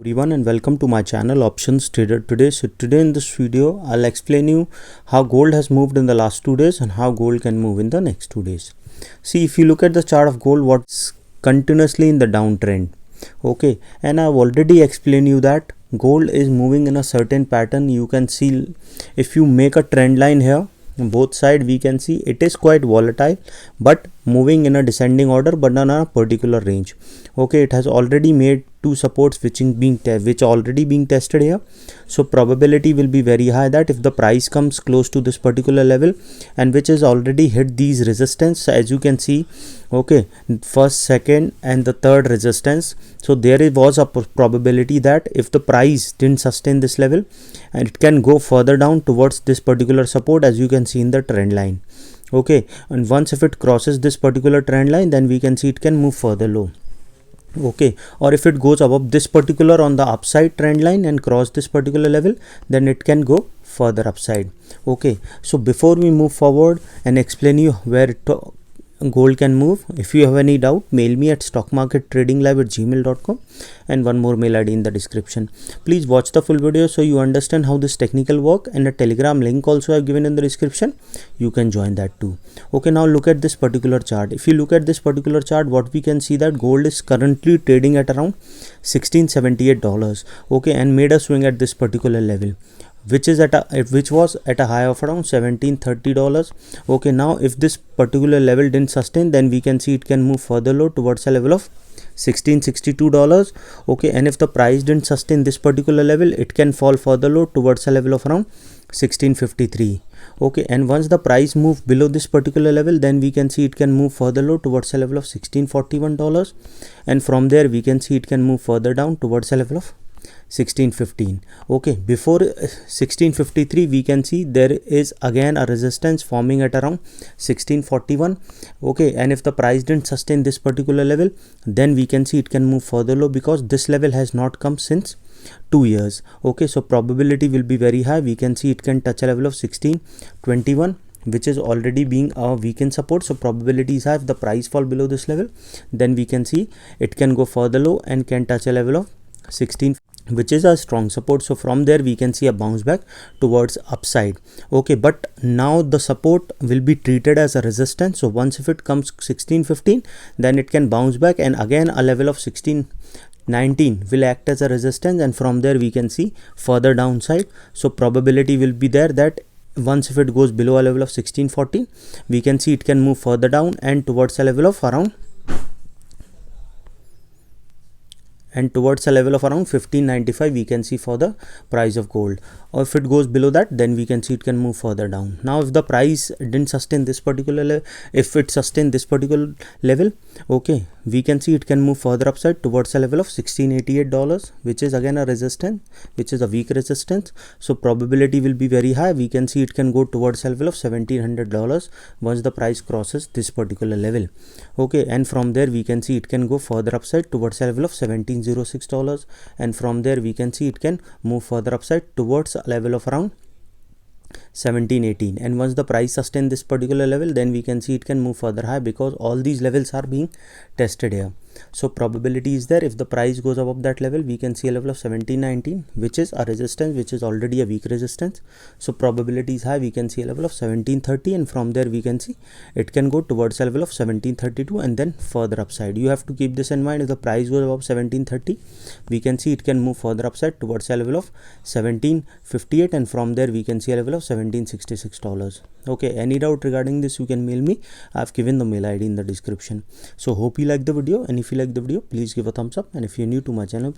Everyone and welcome to my channel Options Trader Today. So today in this video I'll explain you how gold has moved in the last 2 days and how gold can move in the next 2 days. See, if you look at the chart of gold, what's continuously in the downtrend, okay, and I've already explained you that gold is moving in a certain pattern. You can see if you make a trend line here, both side we can see it is quite volatile but moving in a descending order but on a particular range. Okay, it has already made two supports which already being tested here, so probability will be very high that if the price comes close to this particular level and which has already hit these resistance, as you can see, okay, first, second and the third resistance, so there was a probability that if the price didn't sustain this level and it can go further down towards this particular support, as you can see in the trend line. Okay, and once if it crosses this particular trend line, then we can see it can move further low. Okay, or if it goes above this particular on the upside trend line and cross this particular level, then it can go further upside. Okay, so before we move forward and explain you where gold can move, if you have any doubt, mail me at stockmarkettradinglive@gmail.com and one more mail ID in the description. Please watch the full video so you understand how this technical work, and a telegram link also I have given in the description. You can join that too. Okay, now look at this particular chart. If you look at this particular chart, what we can see that gold is currently trading at around $1678. Okay, and made a swing at this particular level, which was at a high of around $1730. Okay, now if this particular level didn't sustain, then we can see it can move further low towards a level of $1662. Okay, and if the price didn't sustain this particular level, it can fall further low towards a level of around 1653. Okay, and once the price move below this particular level, then we can see it can move further low towards a level of $1641, and from there we can see it can move further down towards a level of 1615. Okay, before 1653 we can see there is again a resistance forming at around 1641. Okay, and if the price didn't sustain this particular level, then we can see it can move further low because this level has not come since 2 years. Okay, so probability will be very high. We can see it can touch a level of 1621, which is already being a weekend support, so probability is high. If the price fall below this level, then we can see it can go further low and can touch a level of 16, which is a strong support. So from there we can see a bounce back towards upside. Okay, but now the support will be treated as a resistance, so once if it comes 1615, then it can bounce back, and again a level of 1619 will act as a resistance, and from there we can see further downside. So probability will be there that once if it goes below a level of 1614, we can see it can move further down and towards a level of around 1595 we can see for the price of gold. Or if it goes below that, then we can see it can move further down. Now if the price didn't sustain this particular level, if it sustained this particular level, okay, we can see it can move further upside towards a level of $1688, which is again a resistance, which is a weak resistance. So probability will be very high. We can see it can go towards a level of $1700 once the price crosses this particular level. Okay, and from there we can see it can go further upside towards a level of $1706, and from there we can see it can move further upside towards a level of around 1718, and once the price sustain this particular level, then we can see it can move further high because all these levels are being tested here. So probability is there. If the price goes above that level, we can see a level of 1719, which is a resistance, which is already a weak resistance. So probability is high. We can see a level of 1730, and from there we can see it can go towards a level of 1732 and then further upside. You have to keep this in mind. If the price goes above 1730, we can see it can move further upside towards a level of 1758, and from there we can see a level of $1766. Okay, any doubt regarding this, you can mail me. I've given the mail ID in the description. So hope you like the video, and if you like the video, please give a thumbs up, and if you're new to my channel,